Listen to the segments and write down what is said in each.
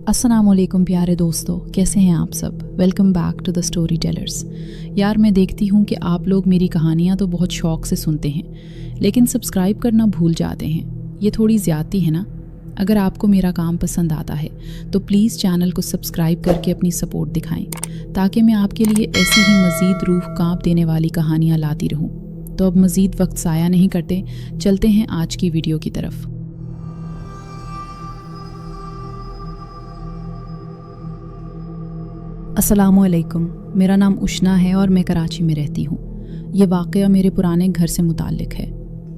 अस्सलाम वालेकुम प्यारे दोस्तों, कैसे हैं आप सब। Welcome back to the story tellers. यार, मैं देखती हूँ कि आप लोग मेरी कहानियाँ तो बहुत शौक़ से सुनते हैं, लेकिन सब्सक्राइब करना भूल जाते हैं। ये थोड़ी ज़्यादती है ना। अगर आपको मेरा काम पसंद आता है तो प्लीज़ चैनल को सब्सक्राइब करके अपनी सपोर्ट दिखाएं, ताकि मैं आपके लिए ऐसी ही मज़ीद रूह कांप देने वाली कहानियाँ लाती रहूँ। तो अब मज़ीद वक्त ज़ाया नहीं करते, चलते हैं आज की वीडियो की तरफ। अस्सलामुअलैकुम, मेरा नाम उशना है और मैं कराची में रहती हूँ। ये वाक़या मेरे पुराने घर से मुताल्लिक़ है।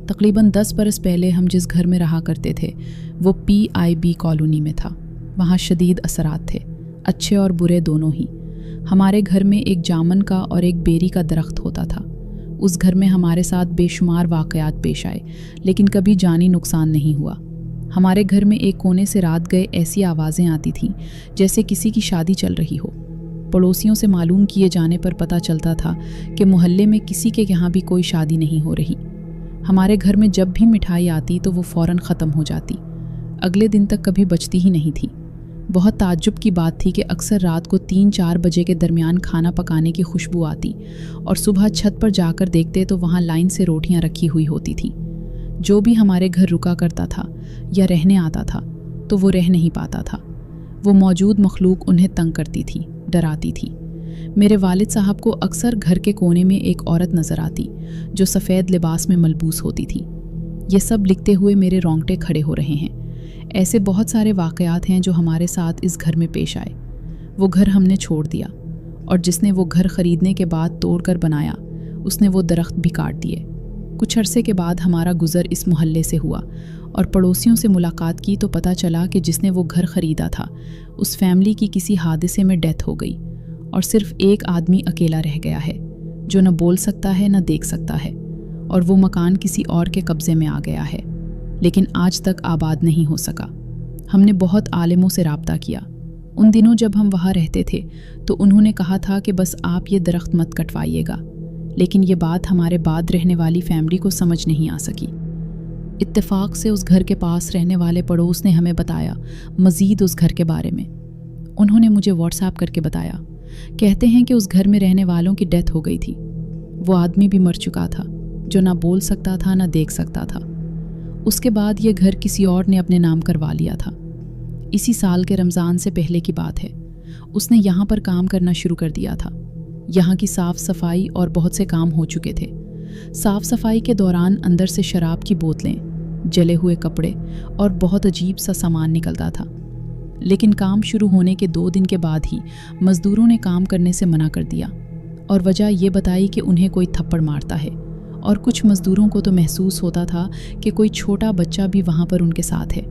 तकरीबन 10 बरस पहले हम जिस घर में रहा करते थे वो PIB कॉलोनी में था। वहाँ शदीद असरात थे, अच्छे और बुरे दोनों ही। हमारे घर में एक जामन का और एक बेरी का दरख्त होता था। उस घर में हमारे साथ बेशुमार वाक़यात पेश आए, लेकिन कभी जानी नुकसान नहीं हुआ। हमारे घर में एक कोने से रात गए ऐसी आवाज़ें आती थीं जैसे किसी की शादी चल रही हो। पड़ोसियों से मालूम किए जाने पर पता चलता था कि मोहल्ले में किसी के यहाँ भी कोई शादी नहीं हो रही। हमारे घर में जब भी मिठाई आती तो वो फ़ौरन ख़त्म हो जाती, अगले दिन तक कभी बचती ही नहीं थी। बहुत ताज्जुब की बात थी कि अक्सर रात को 3-4 बजे के दरमियान खाना पकाने की खुशबू आती और सुबह छत पर जाकर देखते तो वहाँ लाइन से रोटियाँ रखी हुई होती थी। जो भी हमारे घर रुका करता था या रहने आता था तो वो रह नहीं पाता था। वो मौजूद मखलूक उन्हें तंग करती थी, डराती थी। मेरे वालिद साहब को अक्सर घर के कोने में एक औरत नज़र आती जो सफ़ेद लिबास में मलबूस होती थी। ये सब लिखते हुए मेरे रोंगटे खड़े हो रहे हैं। ऐसे बहुत सारे वाक़यात हैं जो हमारे साथ इस घर में पेश आए। वो घर हमने छोड़ दिया और जिसने वो घर ख़रीदने के बाद तोड़ कर बनाया उसने वो दरख्त भी काट दिए। कुछ अरसे के बाद हमारा गुज़र इस मोहल्ले से हुआ और पड़ोसियों से मुलाकात की तो पता चला कि जिसने वो घर ख़रीदा था उस फैमिली की किसी हादसे में डेथ हो गई और सिर्फ एक आदमी अकेला रह गया है जो न बोल सकता है न देख सकता है, और वो मकान किसी और के कब्ज़े में आ गया है, लेकिन आज तक आबाद नहीं हो सका। हमने बहुत आलिमों से राब्ता किया। उन दिनों जब हम वहाँ रहते थे तो उन्होंने कहा था कि बस आप ये दरख्त मत कटवाइएगा, लेकिन ये बात हमारे बाद रहने वाली फैमिली को समझ नहीं आ सकी। इत्तेफाक से उस घर के पास रहने वाले पड़ोस ने हमें बताया मज़ीद उस घर के बारे में। उन्होंने मुझे व्हाट्सएप करके बताया, कहते हैं कि उस घर में रहने वालों की डेथ हो गई थी। वो आदमी भी मर चुका था जो ना बोल सकता था ना देख सकता था। उसके बाद ये घर किसी और ने अपने नाम करवा लिया था। इसी साल के रमज़ान से पहले की बात है। उसने यहाँ पर काम करना शुरू कर दिया था। यहाँ की साफ़ सफाई और बहुत से काम हो चुके थे। साफ़ सफाई के दौरान अंदर से शराब की बोतलें, जले हुए कपड़े और बहुत अजीब सा सामान निकलता था। लेकिन काम शुरू होने के 2 दिन के बाद ही मज़दूरों ने काम करने से मना कर दिया और वजह ये बताई कि उन्हें कोई थप्पड़ मारता है, और कुछ मज़दूरों को तो महसूस होता था कि कोई छोटा बच्चा भी वहाँ पर उनके साथ है।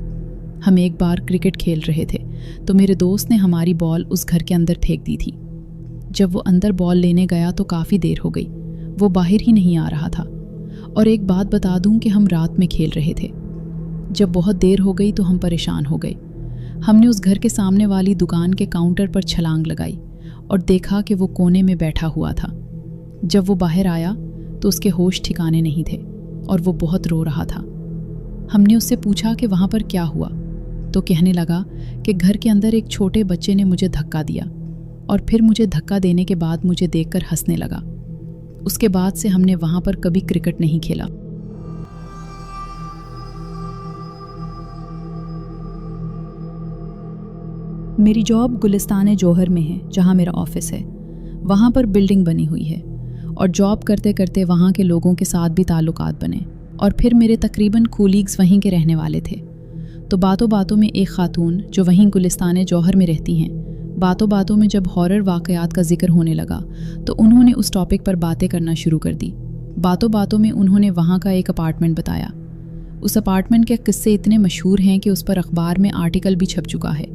हम एक बार क्रिकेट खेल रहे थे तो मेरे दोस्त ने हमारी बॉल उस घर के अंदर फेंक दी थी। जब वो अंदर बॉल लेने गया तो काफ़ी देर हो गई, वो बाहर ही नहीं आ रहा था। और एक बात बता दूं कि हम रात में खेल रहे थे। जब बहुत देर हो गई तो हम परेशान हो गए। हमने उस घर के सामने वाली दुकान के काउंटर पर छलांग लगाई और देखा कि वो कोने में बैठा हुआ था। जब वो बाहर आया तो उसके होश ठिकाने नहीं थे और वो बहुत रो रहा था। हमने उससे पूछा कि वहाँ पर क्या हुआ, तो कहने लगा कि घर के अंदर एक छोटे बच्चे ने मुझे धक्का दिया और फिर मुझे धक्का देने के बाद मुझे देखकर हंसने लगा। उसके बाद से हमने वहाँ पर कभी क्रिकेट नहीं खेला। मेरी जॉब गुलिस्तान जौहर में है, जहाँ मेरा ऑफिस है। वहाँ पर बिल्डिंग बनी हुई है और जॉब करते करते वहाँ के लोगों के साथ भी ताल्लुकात बने, और फिर मेरे तकरीबन कोलीग्स वहीं के रहने वाले थे। तो बातों बातों में एक खातून जो वहीं गुलिस्तान जौहर में रहती हैं, बातों बातों में जब हॉरर वाक़यात का जिक्र होने लगा तो उन्होंने उस टॉपिक पर बातें करना शुरू कर दी। बातों बातों में उन्होंने वहाँ का एक अपार्टमेंट बताया। उस अपार्टमेंट के किस्से इतने मशहूर हैं कि उस पर अखबार में आर्टिकल भी छप चुका है।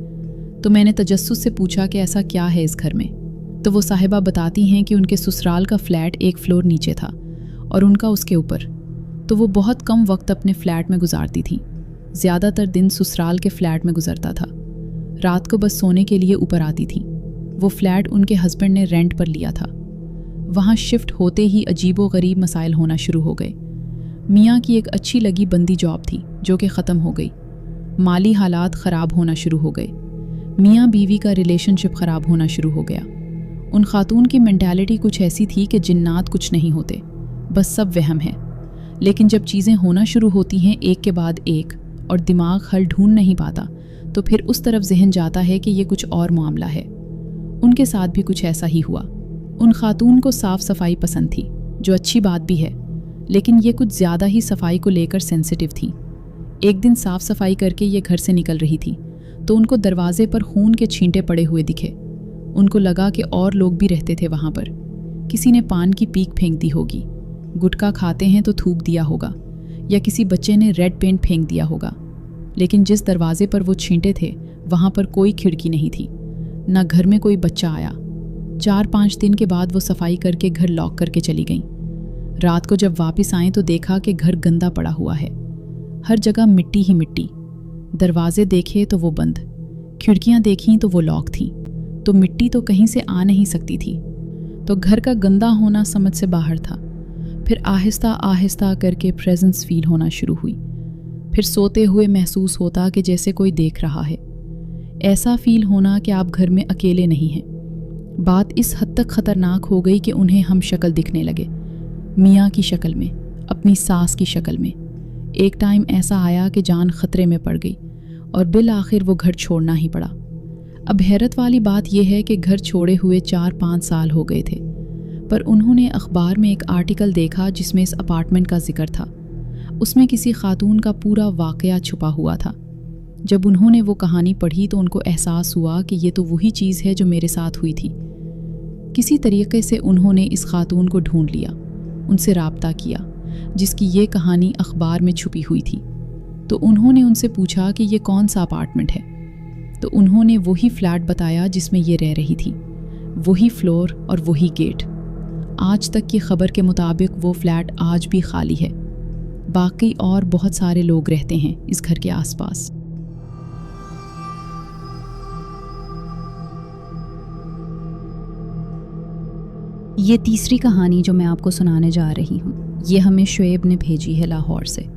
तो मैंने तजस्सुस से पूछा कि ऐसा क्या है इस घर में। तो वो साहिबा बताती हैं कि उनके ससुराल का फ्लैट एक फ्लोर नीचे था और उनका उसके ऊपर। तो वो बहुत कम वक्त अपने फ्लैट में गुजारती थी। ज़्यादातर दिन ससुराल के फ्लैट में गुजरता था। रात को बस सोने के लिए ऊपर आती थी। वो फ्लैट उनके हस्बैंड ने रेंट पर लिया था। वहाँ शिफ्ट होते ही अजीबो गरीब मसाइल होना शुरू हो गए। मियाँ की एक अच्छी लगी बंदी जॉब थी जो कि ख़त्म हो गई। माली हालात ख़राब होना शुरू हो गए। मियाँ बीवी का रिलेशनशिप ख़राब होना शुरू हो गया। उन खातून की मेंटालिटी कुछ ऐसी थी कि जिन्नात कुछ नहीं होते, बस सब वहम है। लेकिन जब चीज़ें होना शुरू होती हैं एक के बाद एक और दिमाग हल ढूंढ नहीं पाता, तो फिर उस तरफ जहन जाता है कि ये कुछ और मामला है। उनके साथ भी कुछ ऐसा ही हुआ। उन खातून को साफ़ सफाई पसंद थी, जो अच्छी बात भी है, लेकिन ये कुछ ज़्यादा ही सफाई को लेकर सेंसिटिव थी। एक दिन साफ़ सफाई करके ये घर से निकल रही थी तो उनको दरवाजे पर खून के छींटे पड़े हुए दिखे। उनको लगा कि और लोग भी रहते थे वहाँ पर। किसी ने पान की पीक फेंक दी होगी, गुटखा खाते हैं तो थूक दिया होगा, या किसी बच्चे ने रेड पेंट फेंक दिया होगा। लेकिन जिस दरवाजे पर वो छींटे थे वहाँ पर कोई खिड़की नहीं थी, न घर में कोई बच्चा आया। 4-5 दिन के बाद वो सफाई करके घर लॉक करके चली गईं। रात को जब वापस आए तो देखा कि घर गंदा पड़ा हुआ है, हर जगह मिट्टी ही मिट्टी। दरवाजे देखे तो वो बंद, खिड़कियाँ देखीं तो वो लॉक थीं, तो मिट्टी तो कहीं से आ नहीं सकती थी। तो घर का गंदा होना समझ से बाहर था। फिर आहिस्ता आहिस्ता करके प्रेजेंस फील होना शुरू हुई। फिर सोते हुए महसूस होता कि जैसे कोई देख रहा है। ऐसा फील होना कि आप घर में अकेले नहीं हैं। बात इस हद तक ख़तरनाक हो गई कि उन्हें हम शक्ल दिखने लगे, मियाँ की शक्ल में, अपनी सास की शक्ल में। एक टाइम ऐसा आया कि जान ख़तरे में पड़ गई और बिल आखिर वो घर छोड़ना ही पड़ा। अब हैरत वाली बात यह है कि घर छोड़े हुए 4-5 साल हो गए थे, पर उन्होंने अखबार में एक आर्टिकल देखा जिसमें इस अपार्टमेंट का जिक्र था। उसमें किसी खातून का पूरा वाक़या छुपा हुआ था। जब उन्होंने वो कहानी पढ़ी तो उनको एहसास हुआ कि ये तो वही चीज़ है जो मेरे साथ हुई थी। किसी तरीके से उन्होंने इस खातून को ढूंढ लिया, उनसे राब्ता किया जिसकी ये कहानी अखबार में छुपी हुई थी। तो उन्होंने उनसे पूछा कि ये कौन सा अपार्टमेंट है। तो उन्होंने वही फ्लैट बताया जिसमें ये रह रही थी, वही फ्लोर और वही गेट। आज तक की खबर के मुताबिक वो फ्लैट आज भी खाली है। बाकी और बहुत सारे लोग रहते हैं इस घर के आसपास। ये तीसरी कहानी जो मैं आपको सुनाने जा रही हूँ, ये हमें शुएब ने भेजी है लाहौर से।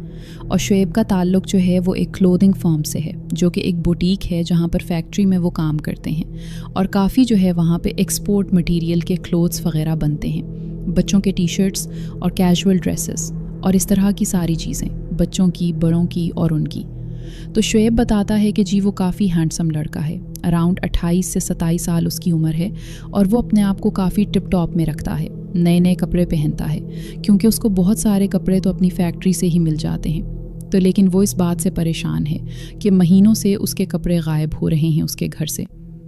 और शुएब का ताल्लुक़ जो है वो एक क्लोथिंग फर्म से है, जो कि एक बुटीक है जहाँ पर फैक्ट्री में वो काम करते हैं। और काफ़ी जो है वहाँ पे एक्सपोर्ट मटेरियल के क्लोथ्स वगैरह बनते हैं, बच्चों के टी शर्ट्स और कैजुअल ड्रेसेस और इस तरह की सारी चीज़ें, बच्चों की, बड़ों की और उनकी। तो शुएब बताता है कि जी वो काफ़ी हैंडसम लड़का है, अराउंड 28 से 27 साल उसकी उम्र है, और वो अपने आप को काफ़ी टिप टॉप में रखता है, नए नए कपड़े पहनता है, क्योंकि उसको बहुत सारे कपड़े तो अपनी फैक्ट्री से ही मिल जाते हैं। तो लेकिन वो इस बात से परेशान है कि महीनों से उसके कपड़े गायब हो रहे हैं उसके घर से।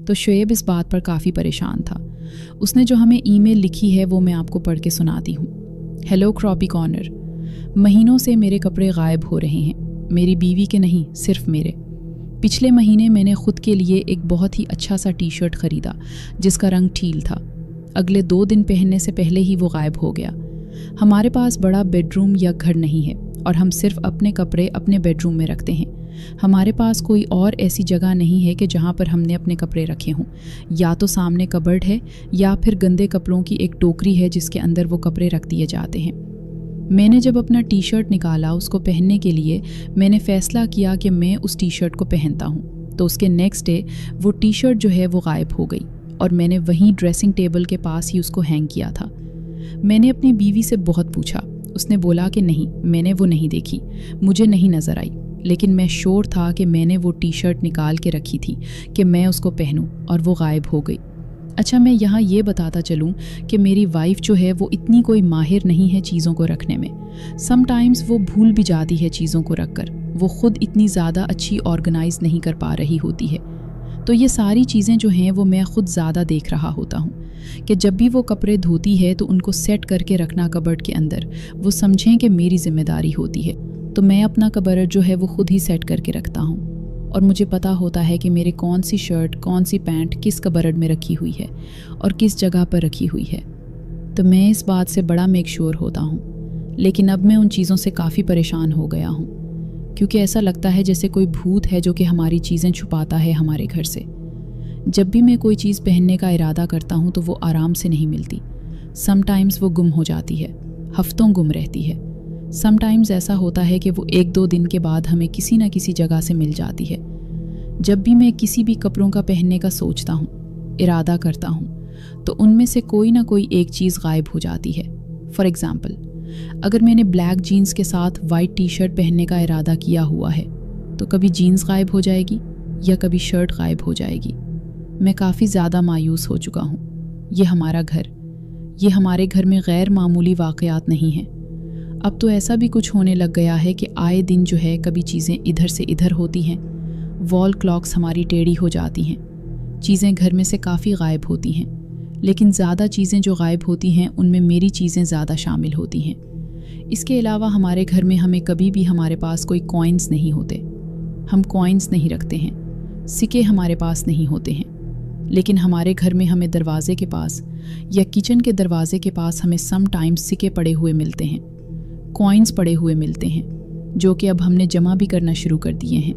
तो शुएब इस बात पर काफ़ी परेशान था। उसने जो हमें ईमेल लिखी है वो मैं आपको पढ़ के सुनाती हूँ। हेलो क्रॉपी कॉर्नर, महीनों से मेरे कपड़े गायब हो रहे हैं, मेरी बीवी के नहीं, सिर्फ मेरे। पिछले महीने मैंने ख़ुद के लिए एक बहुत ही अच्छा सा टी शर्ट ख़रीदा जिसका रंग टील था। अगले 2 दिन पहनने से पहले ही वो गायब हो गया। हमारे पास बड़ा बेडरूम या घर नहीं है और हम सिर्फ अपने कपड़े अपने बेडरूम में रखते हैं। हमारे पास कोई और ऐसी जगह नहीं है कि जहाँ पर हमने अपने कपड़े रखे हों। या तो सामने कबर्ड है या फिर गंदे कपड़ों की एक टोकरी है जिसके अंदर वो कपड़े रख दिए जाते हैं। मैंने जब अपना टी शर्ट निकाला उसको पहनने के लिए, मैंने फ़ैसला किया कि मैं उस टी शर्ट को पहनता हूँ। तो उसके नेक्स्ट डे वो टी शर्ट जो है वो गायब हो गई और मैंने वहीं ड्रेसिंग टेबल के पास ही उसको हैंग किया था। मैंने अपनी बीवी से बहुत पूछा, उसने बोला कि नहीं, मैंने वो नहीं देखी, मुझे नहीं नज़र आई। लेकिन मैं श्योर था कि मैंने वो टी शर्ट निकाल के रखी थी कि मैं उसको पहनूं, और वो गायब हो गई। अच्छा, मैं यहाँ ये बताता चलूँ कि मेरी वाइफ जो है वो इतनी कोई माहिर नहीं है चीज़ों को रखने में। समटाइम्स वो भूल भी जाती है चीज़ों को रख कर, वो ख़ुद इतनी ज़्यादा अच्छी ऑर्गेनाइज नहीं कर पा रही होती है। तो ये सारी चीज़ें जो हैं वो मैं ख़ुद ज़्यादा देख रहा होता हूँ कि जब भी वो कपड़े धोती है तो उनको सेट करके रखना कबर्ड के अंदर, वो समझें कि मेरी जिम्मेदारी होती है। तो मैं अपना कबर्ड जो है वो ख़ुद ही सेट करके रखता हूँ और मुझे पता होता है कि मेरे कौन सी शर्ट, कौन सी पैंट किस कबर्ड में रखी हुई है और किस जगह पर रखी हुई है। तो मैं इस बात से बड़ा मेक श्योर होता हूँ। लेकिन अब मैं उन चीज़ों से काफ़ी परेशान हो गया हूँ, क्योंकि ऐसा लगता है जैसे कोई भूत है जो कि हमारी चीज़ें छुपाता है हमारे घर से। जब भी मैं कोई चीज़ पहनने का इरादा करता हूँ तो वो आराम से नहीं मिलती। समटाइम्स वो गुम हो जाती है, हफ्तों गुम रहती है। समटाइम्स ऐसा होता है कि वो 1-2 दिन के बाद हमें किसी न किसी जगह से मिल जाती है। जब भी मैं किसी भी कपड़ों का पहनने का सोचता हूँ, इरादा करता हूँ, तो उनमें से कोई ना कोई एक चीज़ गायब हो जाती है। फॉर एग्ज़ाम्पल, अगर मैंने ब्लैक जीन्स के साथ वाइट टी शर्ट पहनने का इरादा किया हुआ है तो कभी जीन्स गायब हो जाएगी या कभी शर्ट गायब हो जाएगी। मैं काफ़ी ज़्यादा मायूस हो चुका हूँ। ये हमारे घर में गैर मामूली वाक़यात नहीं हैं। अब तो ऐसा भी कुछ होने लग गया है कि आए दिन जो है कभी चीज़ें इधर से इधर होती हैं, वॉल क्लॉक्स हमारी टेढ़ी हो जाती हैं, चीज़ें घर में से काफ़ी गायब होती हैं। लेकिन ज़्यादा चीज़ें जो गायब होती हैं उनमें मेरी चीज़ें ज़्यादा शामिल होती हैं। इसके अलावा हमारे घर में हमें कभी भी हमारे पास कोई कॉइन्स नहीं होते। हम कॉइन्स नहीं रखते हैं, सिक्के हमारे पास नहीं होते हैं। लेकिन हमारे घर में हमें दरवाजे के पास या किचन के दरवाजे के पास हमें सम टाइम्स सिक्के पड़े हुए मिलते हैं, कॉइन्स पड़े हुए मिलते हैं, जो कि अब हमने जमा भी करना शुरू कर दिए हैं।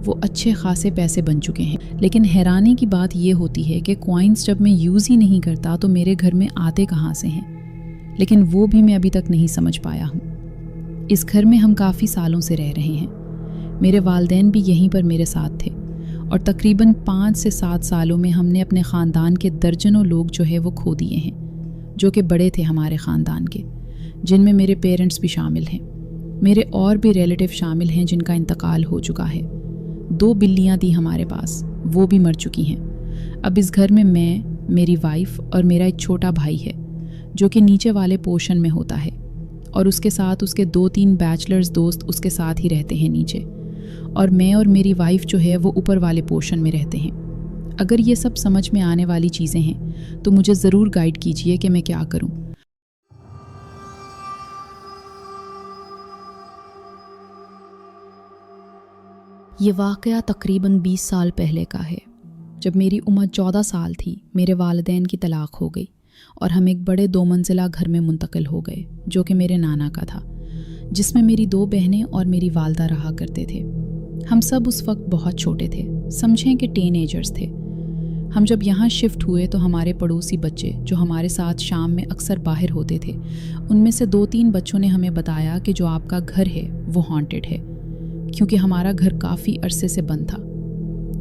वो अच्छे खासे पैसे बन चुके हैं। लेकिन हैरानी की बात ये होती है कि कॉइन्स जब मैं यूज़ ही नहीं करता तो मेरे घर में आते कहाँ से हैं, लेकिन वो भी मैं अभी तक नहीं समझ पाया हूँ। इस घर में हम काफ़ी सालों से रह रहे हैं। मेरे वालिदैन भी यहीं पर मेरे साथ थे और तकरीबन 5 से 7 सालों में हमने अपने ख़ानदान के दर्जनों लोग जो है वो खो दिए हैं, जो कि बड़े थे हमारे ख़ानदान के, जिनमें मेरे पेरेंट्स भी शामिल हैं। मेरे और भी रिलेटिव शामिल हैं जिनका इंतकाल हो चुका है। 2 बिल्लियाँ थी हमारे पास, वो भी मर चुकी हैं। अब इस घर में मैं, मेरी वाइफ और मेरा एक छोटा भाई है जो कि नीचे वाले पोर्शन में होता है, और उसके साथ उसके 2-3 बैचलर्स दोस्त उसके साथ ही रहते हैं नीचे, और मैं और मेरी वाइफ जो है वो ऊपर वाले पोर्शन में रहते हैं। अगर ये सब समझ में आने वाली चीज़ें हैं तो मुझे ज़रूर गाइड कीजिए कि मैं क्या करूँ। ये वाक़या तकरीबन 20 साल पहले का है। जब मेरी उम्र 14 साल थी, मेरे वालिदैन की तलाक़ हो गई और हम एक बड़े 2 मंजिला घर में मुंतकिल हो गए, जो कि मेरे नाना का था, जिसमें मेरी 2 बहनें और मेरी वालदा रहा करते थे। हम सब उस वक्त बहुत छोटे थे, समझें कि टीनेजर्स थे। हम जब यहाँ शिफ्ट हुए तो हमारे पड़ोसी बच्चे जो हमारे साथ शाम में अक्सर बाहर होते थे, उनमें से 2-3 बच्चों ने हमें बताया कि जो आपका घर है वो हॉन्टेड है, क्योंकि हमारा घर काफ़ी अरसे से बंद था।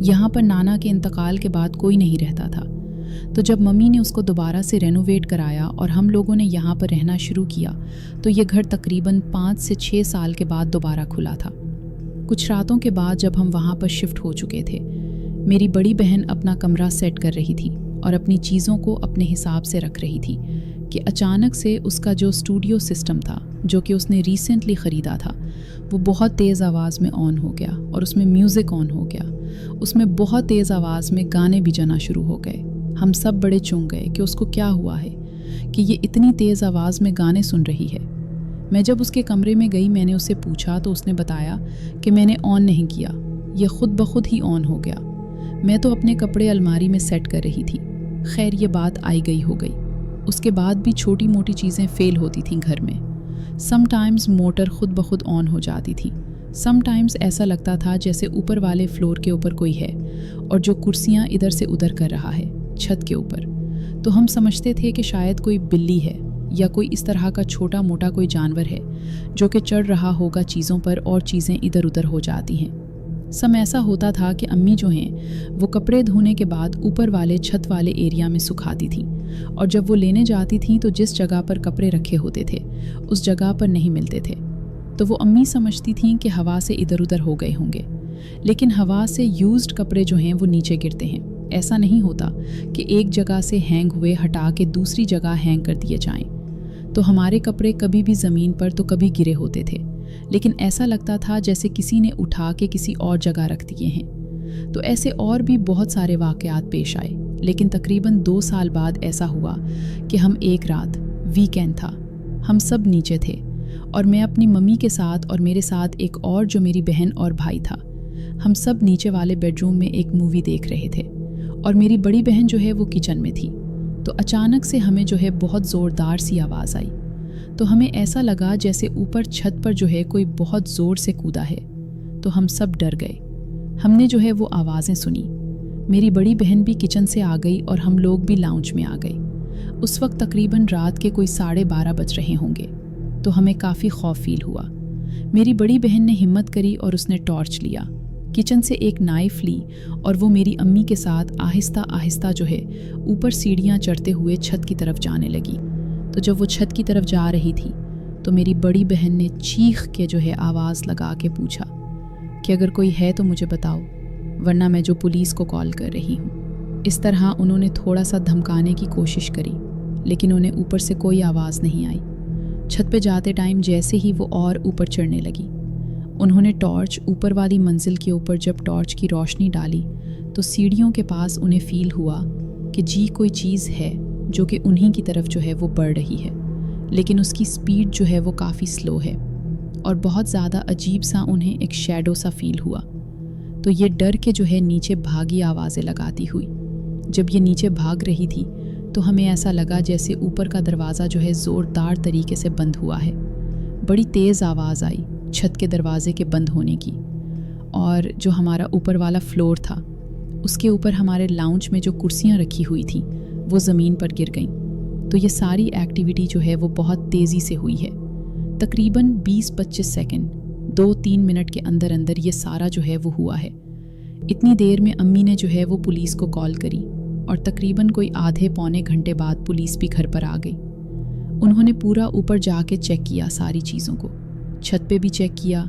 यहाँ पर नाना के इंतकाल के बाद कोई नहीं रहता था, तो जब मम्मी ने उसको दोबारा से रेनोवेट कराया और हम लोगों ने यहाँ पर रहना शुरू किया तो ये घर तकरीबन 5 से 6 साल के बाद दोबारा खुला था। कुछ रातों के बाद जब हम वहाँ पर शिफ्ट हो चुके थे, मेरी बड़ी बहन अपना कमरा सेट कर रही थी और अपनी चीज़ों को अपने हिसाब से रख रही थी कि अचानक से उसका जो स्टूडियो सिस्टम था, जो कि उसने रिसेंटली ख़रीदा था, वो बहुत तेज़ आवाज़ में ऑन हो गया और उसमें म्यूज़िक ऑन हो गया। उसमें बहुत तेज़ आवाज़ में गाने भी जना शुरू हो गए। हम सब बड़े चौंक गए कि उसको क्या हुआ है कि ये इतनी तेज़ आवाज़ में गाने सुन रही है। मैं जब उसके कमरे में गई, मैंने उससे पूछा तो उसने बताया कि मैंने ऑन नहीं किया, ये खुद ब खुद ही ऑन हो गया। मैं तो अपने कपड़े अलमारी में सेट कर रही थी। खैर, ये बात आई गई हो गई। उसके बाद भी छोटी मोटी चीज़ें फ़ेल होती थीं घर में। समटाइम्स मोटर खुद ब खुद ऑन हो जाती थी, समटाइम्स ऐसा लगता था जैसे ऊपर वाले फ्लोर के ऊपर कोई है और जो कुर्सियाँ इधर से उधर कर रहा है छत के ऊपर। तो हम समझते थे कि शायद कोई बिल्ली है या कोई इस तरह का छोटा मोटा कोई जानवर है जो कि चढ़ रहा होगा चीज़ों पर और चीज़ें इधर उधर हो जाती हैं। सम ऐसा होता था कि अम्मी जो हैं वो कपड़े धोने के बाद ऊपर वाले छत वाले एरिया में सुखाती थी, और जब वो लेने जाती थी तो जिस जगह पर कपड़े रखे होते थे उस जगह पर नहीं मिलते थे। तो वो अम्मी समझती थीं कि हवा से इधर उधर हो गए होंगे, लेकिन हवा से यूज्ड कपड़े जो हैं वो नीचे गिरते हैं। ऐसा नहीं होता कि एक जगह से हैंग हुए हटा के दूसरी जगह हैंग कर दिए जाएं। तो हमारे कपड़े कभी भी ज़मीन पर तो कभी गिरे होते थे, लेकिन ऐसा लगता था जैसे किसी ने उठा के किसी और जगह रख दिए हैं। तो ऐसे और भी बहुत सारे वाक़यात पेश आए, लेकिन तकरीबन 2 साल बाद ऐसा हुआ कि हम एक रात, वीकेंड था, हम सब नीचे थे और मैं अपनी मम्मी के साथ और मेरे साथ एक और जो मेरी बहन और भाई था, हम सब नीचे वाले बेडरूम में एक मूवी देख रहे थे और मेरी बड़ी बहन जो है वो किचन में थी। तो अचानक से हमें जो है बहुत ज़ोरदार सी आवाज़ आई। तो हमें ऐसा लगा जैसे ऊपर छत पर जो है कोई बहुत ज़ोर से कूदा है। तो हम सब डर गए। हमने जो है वो आवाज़ें सुनी। मेरी बड़ी बहन भी किचन से आ गई और हम लोग भी लाउंज में आ गए। उस वक्त तकरीबन रात के कोई 12:30 बज रहे होंगे। तो हमें काफ़ी खौफ फील हुआ। मेरी बड़ी बहन ने हिम्मत करी और उसने टॉर्च लिया। किचन से एक नाइफ ली और वो मेरी अम्मी के साथ आहिस्ता आहिस्ता जो है ऊपर सीढ़ियाँ चढ़ते हुए छत की तरफ जाने लगी। तो जब वो छत की तरफ जा रही थी तो मेरी बड़ी बहन ने चीख के जो है आवाज़ लगा के पूछा कि अगर कोई है तो मुझे बताओ, वरना मैं जो पुलिस को कॉल कर रही हूँ। इस तरह उन्होंने थोड़ा सा धमकाने की कोशिश करी, लेकिन उन्हें ऊपर से कोई आवाज़ नहीं आई। छत पे जाते टाइम जैसे ही वो और ऊपर चढ़ने लगी, उन्होंने टॉर्च ऊपर वाली मंजिल के ऊपर जब टॉर्च की रोशनी डाली तो सीढ़ियों के पास उन्हें फील हुआ कि जी कोई चीज़ है जो कि उन्हीं की तरफ जो है वो बढ़ रही है, लेकिन उसकी स्पीड जो है वो काफ़ी स्लो है और बहुत ज़्यादा अजीब सा उन्हें एक शैडो सा फील हुआ। तो ये डर के जो है नीचे भागी आवाज़ें लगाती हुई। जब ये नीचे भाग रही थी तो हमें ऐसा लगा जैसे ऊपर का दरवाज़ा जो है ज़ोरदार तरीके से बंद हुआ है। बड़ी तेज़ आवाज़ आई छत के दरवाजे के बंद होने की, और जो हमारा ऊपर वाला फ्लोर था उसके ऊपर हमारे लाउंज में जो कुर्सियाँ रखी हुई थी वो ज़मीन पर गिर गईं। तो ये सारी एक्टिविटी जो है वो बहुत तेज़ी से हुई है। तकरीबन 20-25 सेकंड 2-3 मिनट के अंदर अंदर ये सारा जो है वो हुआ है। इतनी देर में अम्मी ने जो है वो पुलिस को कॉल करी और तकरीबन कोई आधे पौने घंटे बाद पुलिस भी घर पर आ गई। उन्होंने पूरा ऊपर जाके चेक किया सारी चीज़ों को, छत पे भी चेक किया,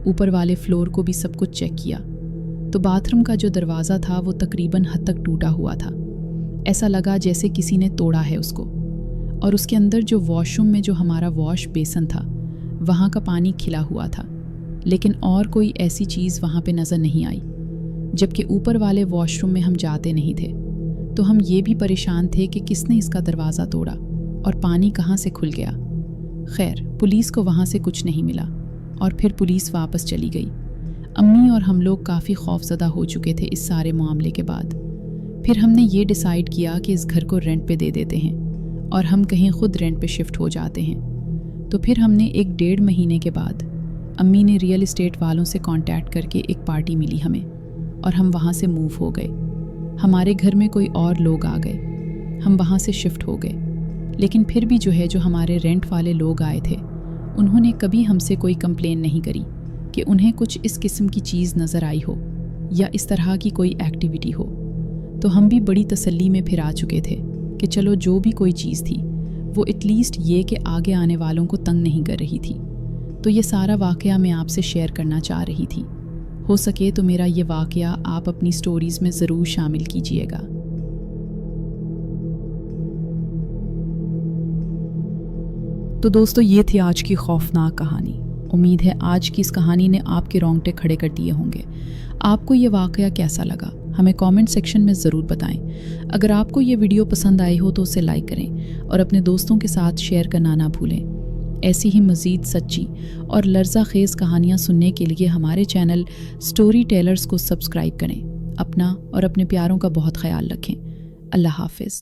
ऊपर वाले फ्लोर को भी सब कुछ चेक किया। तो बाथरूम का जो दरवाज़ा था वो तकरीबन हद तक टूटा हुआ था, ऐसा लगा जैसे किसी ने तोड़ा है उसको। और उसके अंदर जो वॉशरूम में जो हमारा वॉश बेसन था वहाँ का पानी खिला हुआ था, लेकिन और कोई ऐसी चीज़ वहाँ पे नज़र नहीं आई। जबकि ऊपर वाले वॉशरूम में हम जाते नहीं थे, तो हम ये भी परेशान थे कि किसने इसका दरवाज़ा तोड़ा और पानी कहाँ से खुल गया। खैर, पुलिस को वहाँ से कुछ नहीं मिला और फिर पुलिस वापस चली गई। अम्मी और हम लोग काफ़ी खौफज़दा हो चुके थे इस सारे मामले के बाद। फिर हमने ये डिसाइड किया कि इस घर को रेंट पे दे देते हैं और हम कहीं खुद रेंट पे शिफ्ट हो जाते हैं। तो फिर हमने 1-1.5 महीने के बाद अम्मी ने रियल इस्टेट वालों से कांटेक्ट करके एक पार्टी मिली हमें और हम वहाँ से मूव हो गए। हमारे घर में कोई और लोग आ गए, हम वहाँ से शिफ्ट हो गए। लेकिन फिर भी जो हमारे रेंट वाले लोग आए थे उन्होंने कभी हमसे कोई कंप्लेन नहीं करी कि उन्हें कुछ इस किस्म की चीज़ नज़र आई हो या इस तरह की कोई एक्टिविटी हो। तो हम भी बड़ी तसल्ली में फिर आ चुके थे कि चलो जो भी कोई चीज़ थी वो एटलीस्ट ये कि आगे आने वालों को तंग नहीं कर रही थी। तो ये सारा वाक़या मैं आपसे शेयर करना चाह रही थी। हो सके तो मेरा ये वाक़या आप अपनी स्टोरीज़ में ज़रूर शामिल कीजिएगा। तो दोस्तों, ये थी आज की खौफनाक कहानी। उम्मीद है आज की इस कहानी ने आपके रोंगटे खड़े कर दिए होंगे। आपको ये वाक़या कैसा लगा हमें कमेंट सेक्शन में ज़रूर बताएं। अगर आपको ये वीडियो पसंद आई हो तो उसे लाइक करें और अपने दोस्तों के साथ शेयर करना ना भूलें। ऐसी ही मज़ीद सच्ची और लर्ज़ा खेज़ कहानियाँ सुनने के लिए हमारे चैनल स्टोरी टेलर्स को सब्सक्राइब करें। अपना और अपने प्यारों का बहुत ख्याल रखें। अल्लाह हाफ़िज़।